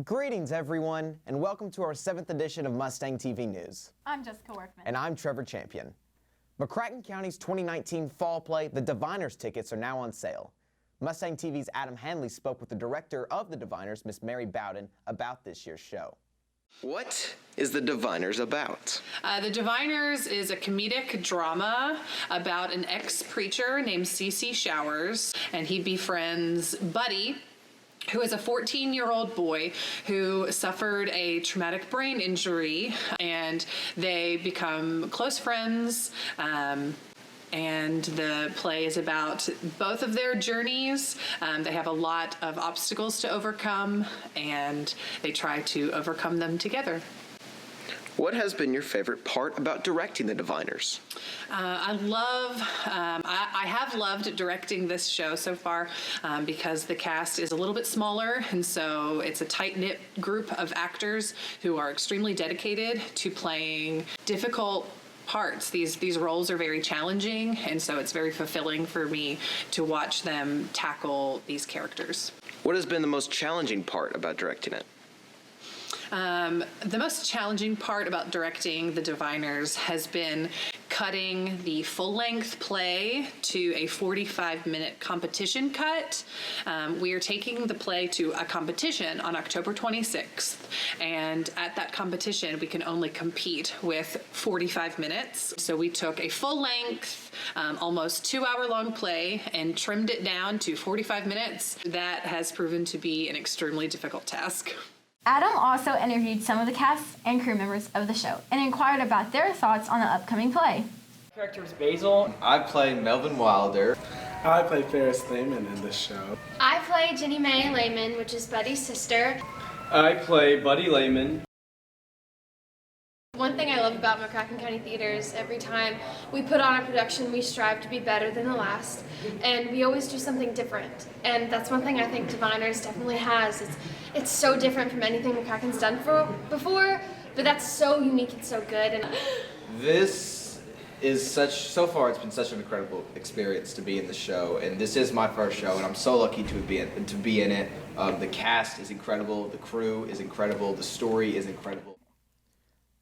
Greetings, everyone, and welcome to our 7th edition of Mustang TV News. I'm Jessica Workman. And I'm Trevor Champion. McCracken County's 2019 fall play, The Diviners tickets, are now on sale. Mustang TV's Adam Hanley spoke with the director of The Diviners, Miss Mary Bowden, about this year's show. What is The Diviners about? The Diviners is a comedic drama about an ex-preacher named C.C. Showers, and he befriends Buddy, who is a 14-year-old boy who suffered a traumatic brain injury, and they become close friends. And the play is about both of their journeys. They have a lot of obstacles to overcome, and they try to overcome them together. What has been your favorite part about directing The Diviners? I have loved directing this show so far because the cast is a little bit smaller, and so it's a tight-knit group of actors who are extremely dedicated to playing difficult parts. These roles are very challenging, and so it's very fulfilling for me to watch them tackle these characters. What has been the most challenging part about directing it? The most challenging part about directing The Diviners has been cutting the full-length play to a 45-minute competition cut. We are taking the play to a competition on October 26th, and at that competition we can only compete with 45 minutes. So we took a full-length, almost 2-hour-long play and trimmed it down to 45 minutes. That has proven to be an extremely difficult task. Adam also interviewed some of the cast and crew members of the show and inquired about their thoughts on the upcoming play. Character is Basil. I play Melvin Wilder. I play Ferris Lehman in this show. I play Jenny Mae Lehman, which is Buddy's sister. I play Buddy Lehman. One thing I love about McCracken County Theaters, every time we put on a production, we strive to be better than the last, and we always do something different. And that's one thing I think Diviners definitely has. It's so different from anything McCracken's done before, but that's so unique and so good. And This is so far it's been such an incredible experience to be in the show, and this is my first show, and I'm so lucky to be in it. The cast is incredible, the crew is incredible, the story is incredible.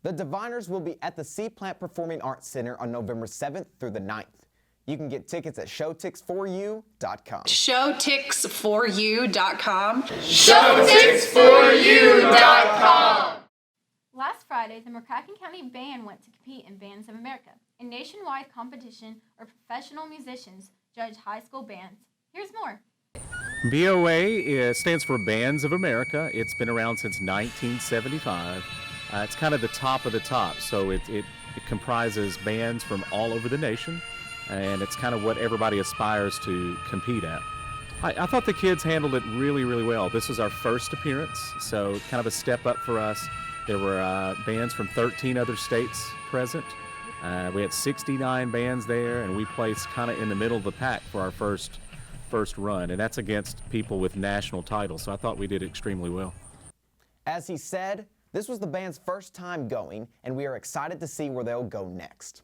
The Diviners will be at the C-Plant Performing Arts Center on November 7th through the 9th. You can get tickets at showtix4u.com. Showtix4u.com. Showtix4u.com. Last Friday, the McCracken County Band went to compete in Bands of America, a nationwide competition where professional musicians judge high school bands. Here's more. BOA stands for Bands of America. It's been around since 1975. It's kind of the top of the top, so it comprises bands from all over the nation, and it's kind of what everybody aspires to compete at. I thought the kids handled it really, really well. This was our first appearance, so kind of a step up for us. There were bands from 13 other states present. We had 69 bands there, and we placed kind of in the middle of the pack for our first run, and that's against people with national titles, so I thought we did extremely well. As he said, this was the band's first time going, and we are excited to see where they'll go next.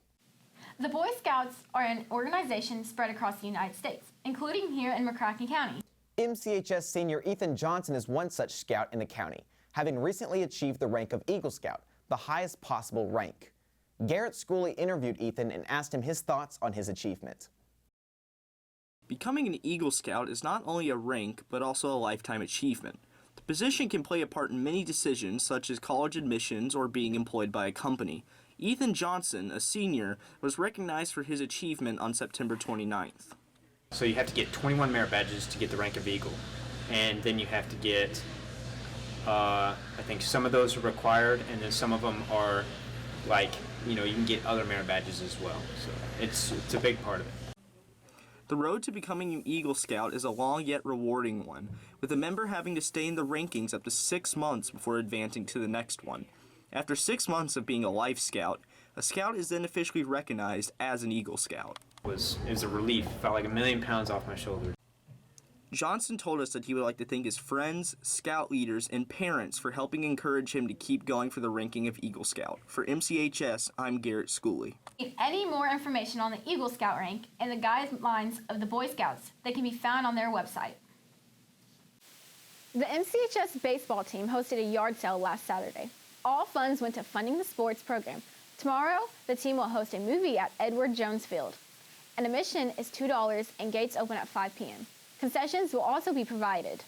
The Boy Scouts are an organization spread across the United States, including here in McCracken County. MCHS senior Ethan Johnson is one such scout in the county, having recently achieved the rank of Eagle Scout, the highest possible rank. Garrett Schooley interviewed Ethan and asked him his thoughts on his achievement. Becoming an Eagle Scout is not only a rank, but also a lifetime achievement. The position can play a part in many decisions, such as college admissions or being employed by a company. Ethan Johnson, a senior, was recognized for his achievement on September 29th. So you have to get 21 merit badges to get the rank of Eagle, and then you have to get, I think some of those are required, and then some of them are like, you can get other merit badges as well. So it's a big part of it. The road to becoming an Eagle Scout is a long yet rewarding one, with a member having to stay in the rankings up to 6 months before advancing to the next one. After 6 months of being a Life Scout, a Scout is then officially recognized as an Eagle Scout. It was a relief. Felt like 1,000,000 pounds off my shoulders. Johnson told us that he would like to thank his friends, Scout leaders, and parents for helping encourage him to keep going for the ranking of Eagle Scout. For MCHS, I'm Garrett Schooley. If any more information on the Eagle Scout rank and the guidelines of the Boy Scouts, they can be found on their website. The MCHS baseball team hosted a yard sale last Saturday. All funds went to funding the sports program. Tomorrow, the team will host a movie at Edward Jones Field. An admission is $2 and gates open at 5 p.m. Concessions will also be provided.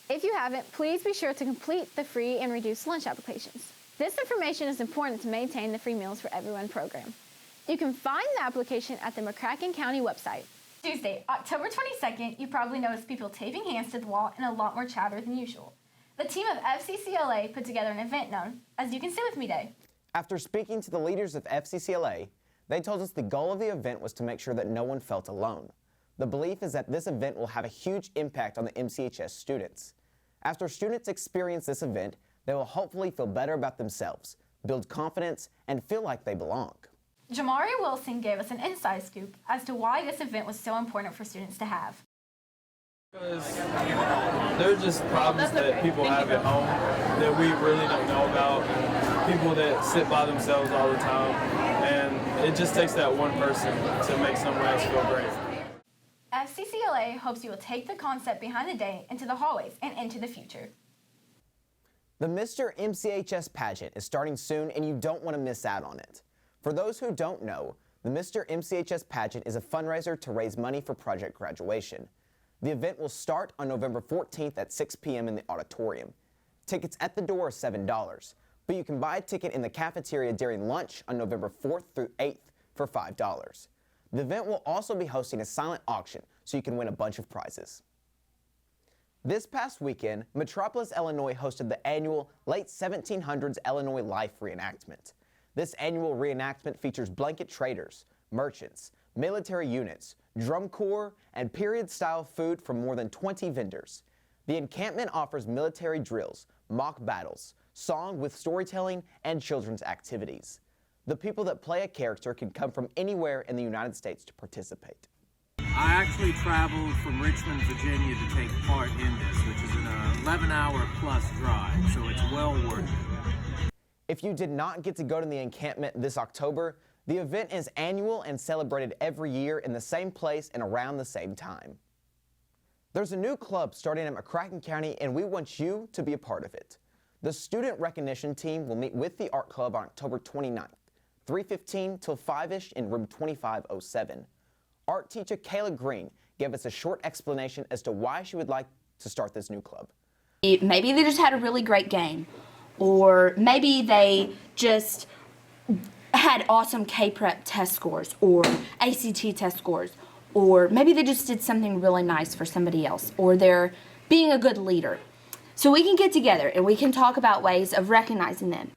If you haven't, please be sure to complete the free and reduced lunch applications. This information is important to maintain the free meals for everyone program. You can find the application at the McCracken County website. Tuesday, October 22nd, you probably noticed people taping hands to the wall and a lot more chatter than usual. The team of FCCLA put together an event known as You Can Sit With Me Day. After speaking to the leaders of FCCLA, they told us the goal of the event was to make sure that no one felt alone. The belief is that this event will have a huge impact on the MCHS students. After students experience this event, they will hopefully feel better about themselves, build confidence, and feel like they belong. Jamari Wilson gave us an inside scoop as to why this event was so important for students to have. Because there are just problems that people have at home that we really don't know about. People that sit by themselves all the time, and it just takes that one person to make someone else feel great. FCCLA hopes you will take the concept behind the day into the hallways and into the future. The Mr. MCHS pageant is starting soon, and you don't want to miss out on it. For those who don't know, the Mr. MCHS pageant is a fundraiser to raise money for Project Graduation. The event will start on November 14th at 6 p.m. in the auditorium. Tickets at the door are $7, but you can buy a ticket in the cafeteria during lunch on November 4th through 8th for $5. The event will also be hosting a silent auction, so you can win a bunch of prizes. This past weekend, Metropolis, Illinois hosted the annual Late 1700s Illinois Life reenactment. This annual reenactment features blanket traders, merchants, military units, drum corps, and period-style food from more than 20 vendors. The encampment offers military drills, mock battles, song with storytelling, and children's activities. The people that play a character can come from anywhere in the United States to participate. I actually traveled from Richmond, Virginia to take part in this, which is an 11-hour plus drive, so it's well worth it. If you did not get to go to the encampment this October, the event is annual and celebrated every year in the same place and around the same time. There's a new club starting in McCracken County, and we want you to be a part of it. The Student Recognition Team will meet with the Art Club on October 29th, 3:15 till 5-ish in room 2507. Art teacher Kayla Green gave us a short explanation as to why she would like to start this new club. Maybe they just had a really great game, or maybe they just had awesome K-Prep test scores or ACT test scores, or maybe they just did something really nice for somebody else, or they're being a good leader. So we can get together and we can talk about ways of recognizing them.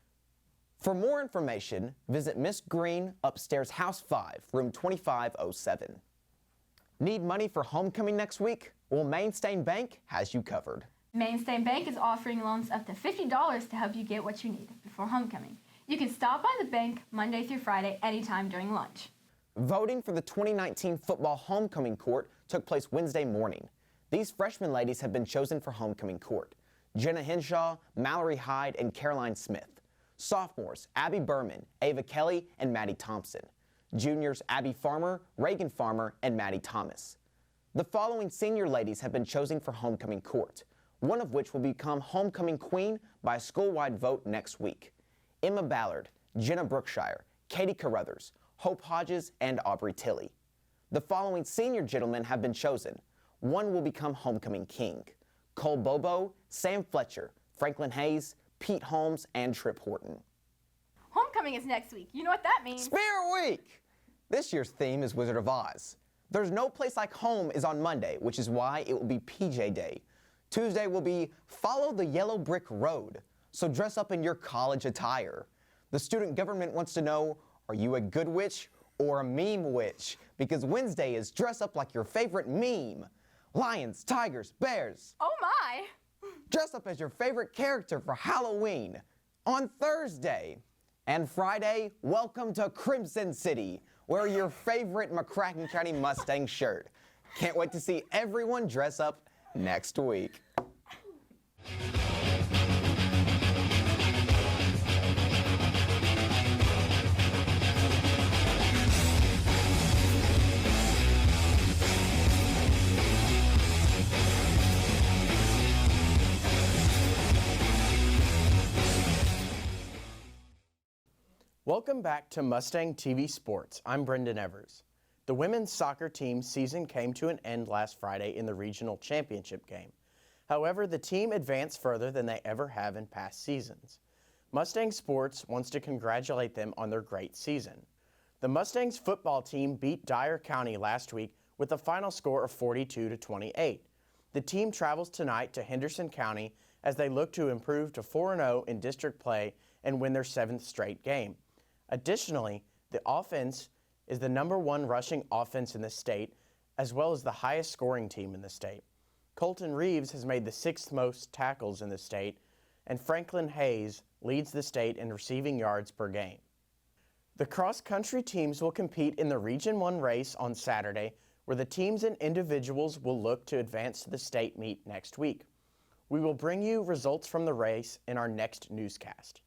For more information, visit Miss Green, upstairs House 5, room 2507. Need money for homecoming next week? Well, Mainstay Bank has you covered. Mainstay Bank is offering loans up to $50 to help you get what you need before homecoming. You can stop by the bank Monday through Friday anytime during lunch. Voting for the 2019 football homecoming court took place Wednesday morning. These freshman ladies have been chosen for homecoming court: Jenna Henshaw, Mallory Hyde, and Caroline Smith. Sophomores, Abby Berman, Ava Kelly, and Maddie Thompson. Juniors, Abby Farmer, Reagan Farmer, and Maddie Thomas. The following senior ladies have been chosen for homecoming court, one of which will become homecoming queen by a school-wide vote next week: Emma Ballard, Jenna Brookshire, Katie Carruthers, Hope Hodges, and Aubrey Tilley. The following senior gentlemen have been chosen. One will become homecoming king: Cole Bobo, Sam Fletcher, Franklin Hayes, Pete Holmes, and Tripp Horton. Homecoming is next week. You know what that means? Spirit Week! This year's theme is Wizard of Oz. There's No Place Like Home is on Monday, which is why it will be PJ Day. Tuesday will be Follow the Yellow Brick Road, so dress up in your college attire. The student government wants to know, are you a good witch or a meme witch? Because Wednesday is Dress Up Like Your Favorite Meme. Lions, tigers, bears. Oh my! Dress up as your favorite character for Halloween on Thursday. And Friday, welcome to Crimson City. Wear your favorite McCracken County Mustang shirt. Can't wait to see everyone dress up next week. Welcome back to Mustang TV Sports. I'm Brendan Evers. The women's soccer team season came to an end last Friday in the regional championship game. However, the team advanced further than they ever have in past seasons. Mustang Sports wants to congratulate them on their great season. The Mustangs football team beat Dyer County last week with a final score of 42-28. The team travels tonight to Henderson County as they look to improve to 4-0 in district play and win their 7th straight game. Additionally, the offense is the #1 rushing offense in the state, as well as the highest scoring team in the state. Colton Reeves has made the 6th most tackles in the state, and Franklin Hayes leads the state in receiving yards per game. The cross-country teams will compete in the Region 1 race on Saturday, where the teams and individuals will look to advance to the state meet next week. We will bring you results from the race in our next newscast.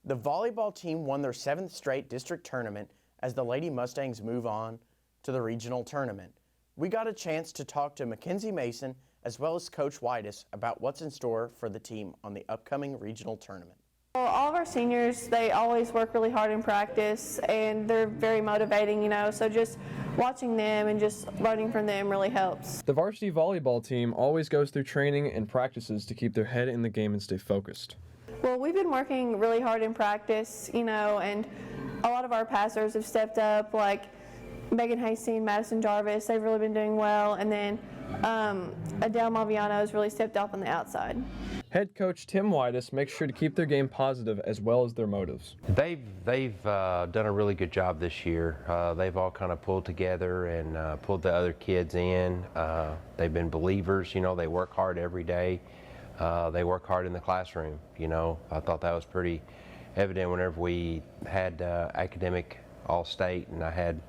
The volleyball team won their 7th straight district tournament as the Lady Mustangs move on to the regional tournament. We got a chance to talk to Mackenzie Mason as well as Coach Whitus about what's in store for the team on the upcoming regional tournament. Well, all of our seniors, they always work really hard in practice and they're very motivating, so just watching them and just learning from them really helps. The varsity volleyball team always goes through training and practices to keep their head in the game and stay focused. Well, we've been working really hard in practice, and a lot of our passers have stepped up, like Megan Hastings, Madison Jarvis, they've really been doing well, and then Adele Maviano has really stepped up on the outside. Head coach Tim Whitus makes sure to keep their game positive as well as their motives. They've done a really good job this year. They've all kind of pulled together and pulled the other kids in. They've been believers, they work hard every day. They work hard in the classroom, I thought that was pretty evident whenever we had academic all-state, and I had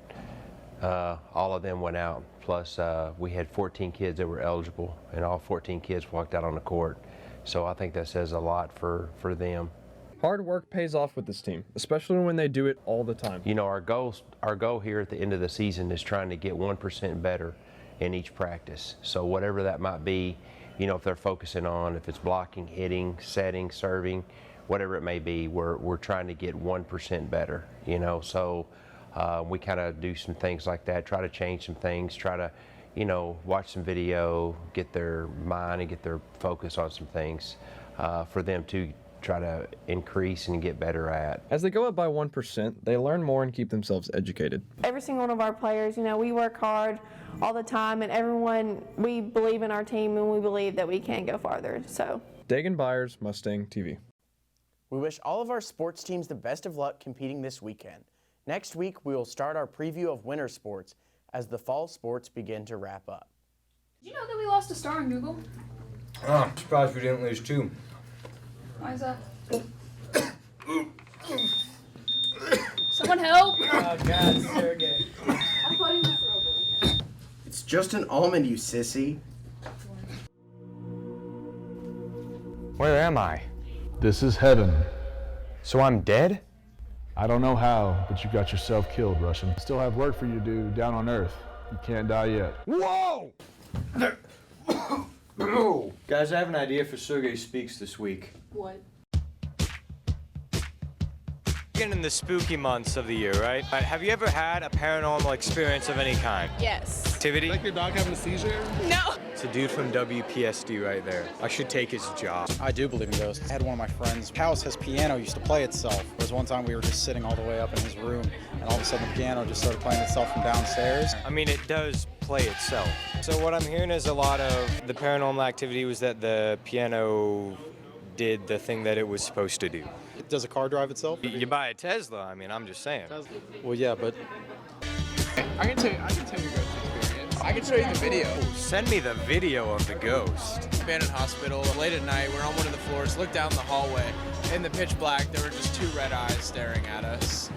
all of them went out. Plus, we had 14 kids that were eligible, and all 14 kids walked out on the court. So I think that says a lot for them. Hard work pays off with this team, especially when they do it all the time. Our goal here at the end of the season is trying to get 1% better in each practice. So whatever that might be, if they're focusing on, if it's blocking, hitting, setting, serving, whatever it may be, we're trying to get 1% better, So we kind of do some things like that, try to change some things, try to, watch some video, get their mind and get their focus on some things for them to try to increase and get better at. As they go up by 1%, they learn more and keep themselves educated. Every single one of our players, we work hard all the time, and everyone, we believe in our team and we believe that we can go farther. So, Dagan Byers, Mustang TV. We wish all of our sports teams the best of luck competing this weekend. Next week, we will start our preview of winter sports as the fall sports begin to wrap up. Did you know that we lost a star on Google? Oh, I'm surprised we didn't lose 2. Why is that? Someone help! Oh God, Sergey. I'm putting this over. It's just an almond, you sissy. Where am I? This is heaven. So I'm dead? I don't know how, but you got yourself killed, Russian. Still have work for you to do down on Earth. You can't die yet. Whoa! Guys, I have an idea for Sergey Speaks this week. What? Getting in the spooky months of the year, right? Have you ever had a paranormal experience of any kind? Yes. Activity? Like your dog having a seizure? No! It's a dude from WPSD right there. I should take his job. I do believe in ghosts. I had one of my friends' house, his piano used to play itself. There was one time we were just sitting all the way up in his room, and all of a sudden the piano just started playing itself from downstairs. I mean, it does play itself. So what I'm hearing is a lot of the paranormal activity was that the piano did the thing that it was supposed to do. Does a car drive itself? You buy a Tesla, I mean, I'm just saying. Well, yeah, but... I can tell you guys the experience. I can show you the video. Send me the video of the ghost. Abandoned hospital, late at night, we're on one of the floors, look down the hallway. In the pitch black, there were just 2 red eyes staring at us.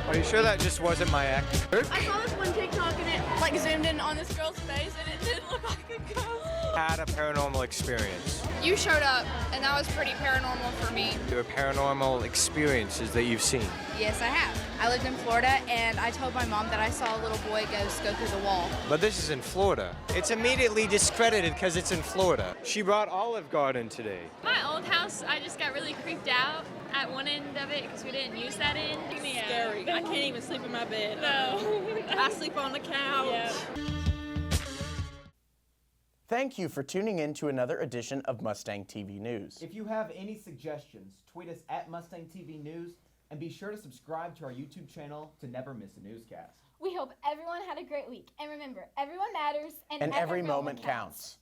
Are you sure that just wasn't my act? I saw this one TikTok and it zoomed in on this girl's face and it didn't look like a ghost. Had a paranormal experience. You showed up and that was pretty paranormal for me. There are paranormal experiences that you've seen. Yes, I have. I lived in Florida, and I told my mom that I saw a little boy ghost go through the wall. But this is in Florida. It's immediately discredited because it's in Florida. She brought Olive Garden today. My old house, I just got really creeped out at one end of it because we didn't use that end. Scary. I can't even sleep in my bed. No. I sleep on the couch. Yeah. Thank you for tuning in to another edition of Mustang TV News. If you have any suggestions, tweet us at Mustang TV News and be sure to subscribe to our YouTube channel to never miss a newscast. We hope everyone had a great week. And remember, everyone matters And every moment counts.